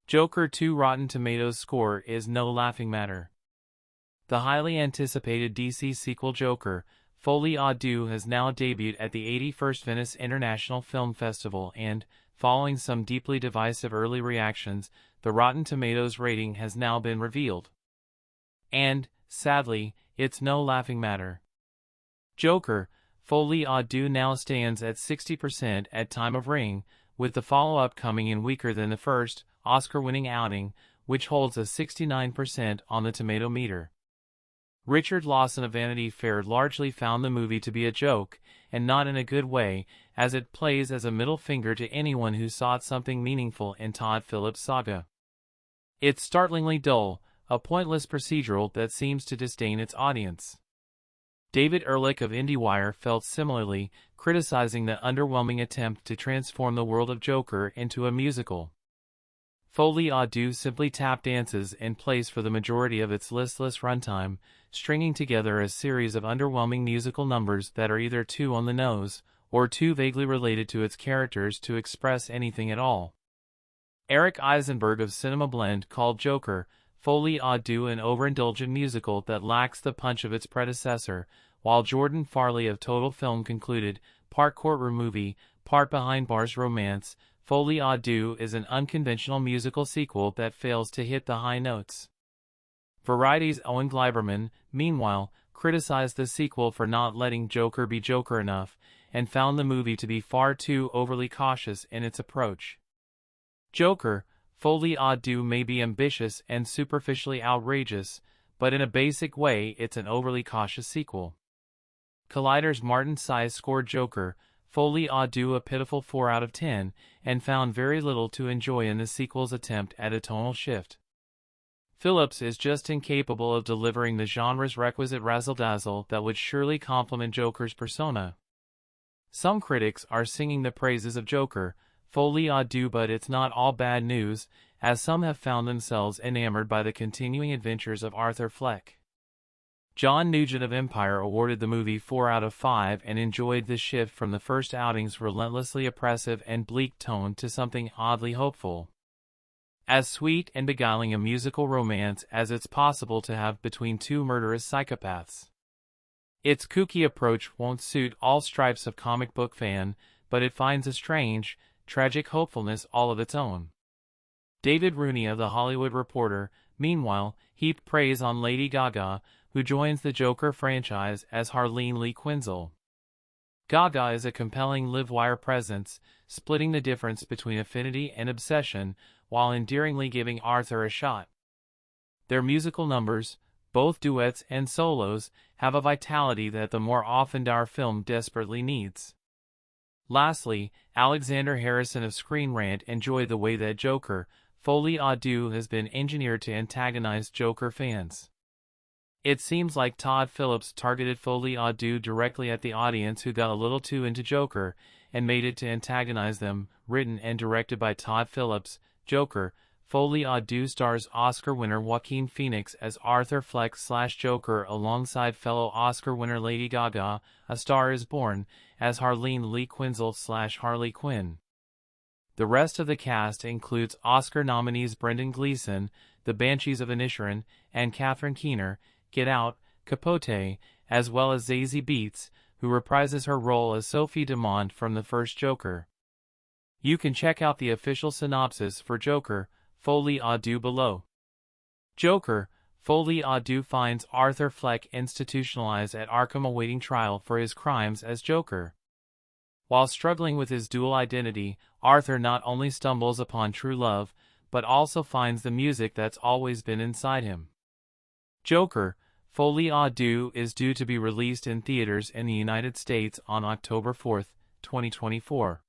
Joker 2 Rotten Tomatoes score is no laughing matter. The highly anticipated DC sequel Joker, Folie à Deux has now debuted at the 81st Venice International Film Festival and, following some deeply divisive early reactions, the Rotten Tomatoes rating has now been revealed. And, sadly, it's no laughing matter. Joker, Folie à Deux now stands at 60% at time of ring, with the follow-up coming in weaker than the first, Oscar-winning outing, which holds a 69% on the tomato meter. Richard Lawson of Vanity Fair largely found the movie to be a joke, and not in a good way, as it plays as a middle finger to anyone who sought something meaningful in Todd Phillips' saga. It's startlingly dull, a pointless procedural that seems to disdain its audience. David Ehrlich of IndieWire felt similarly, criticizing the underwhelming attempt to transform the world of Joker into a musical. Folie à Deux simply tap dances in place for the majority of its listless runtime, stringing together a series of underwhelming musical numbers that are either too on the nose, or too vaguely related to its characters to express anything at all. Eric Eisenberg of Cinema Blend called Joker, Folie à Deux an overindulgent musical that lacks the punch of its predecessor, while Jordan Farley of Total Film concluded, part courtroom movie, part behind bars romance, Folie à Deux is an unconventional musical sequel that fails to hit the high notes. Variety's Owen Gleiberman, meanwhile, criticized the sequel for not letting Joker be Joker enough, and found the movie to be far too overly cautious in its approach. Joker, Folie à Deux may be ambitious and superficially outrageous, but in a basic way it's an overly cautious sequel. Collider's Martin Size scored Joker, Folie à Deux a pitiful 4 out of 10, and found very little to enjoy in the sequel's attempt at a tonal shift. Phillips is just incapable of delivering the genre's requisite razzle-dazzle that would surely complement Joker's persona. Some critics are singing the praises of Joker, Folie à Deux, but it's not all bad news, as some have found themselves enamored by the continuing adventures of Arthur Fleck. John Nugent of Empire awarded the movie 4 out of 5 and enjoyed the shift from the first outing's relentlessly oppressive and bleak tone to something oddly hopeful. As sweet and beguiling a musical romance as it's possible to have between two murderous psychopaths. Its kooky approach won't suit all stripes of comic book fan, but it finds a strange, tragic hopefulness all of its own. David Rooney of The Hollywood Reporter, meanwhile, heaped praise on Lady Gaga, who joins the Joker franchise as Harleen Lee Quinzel. Gaga is a compelling live-wire presence, splitting the difference between affinity and obsession, while endearingly giving Arthur a shot. Their musical numbers, both duets and solos, have a vitality that the more often dour film desperately needs. Lastly, Alexander Harrison of Screen Rant enjoyed the way that Joker, Folie à Deux has been engineered to antagonize Joker fans. It seems like Todd Phillips targeted Folie à Deux directly at the audience who got a little too into Joker, and made it to antagonize them. Written and directed by Todd Phillips, Joker, Folie à Deux stars Oscar winner Joaquin Phoenix as Arthur Fleck/Joker alongside fellow Oscar winner Lady Gaga. A Star is Born as Harleen Lee Quinzel/Harley Quinn. The rest of the cast includes Oscar nominees Brendan Gleeson, The Banshees of Inisherin, and Catherine Keener, Get Out, Capote, as well as Zazie Beetz, who reprises her role as Sophie Dumont from the first Joker. You can check out the official synopsis for Joker, Folie à Deux below. Joker, Folie à Deux finds Arthur Fleck institutionalized at Arkham awaiting trial for his crimes as Joker. While struggling with his dual identity, Arthur not only stumbles upon true love, but also finds the music that's always been inside him. Joker, Folie à Deux is due to be released in theaters in the United States on October 4, 2024.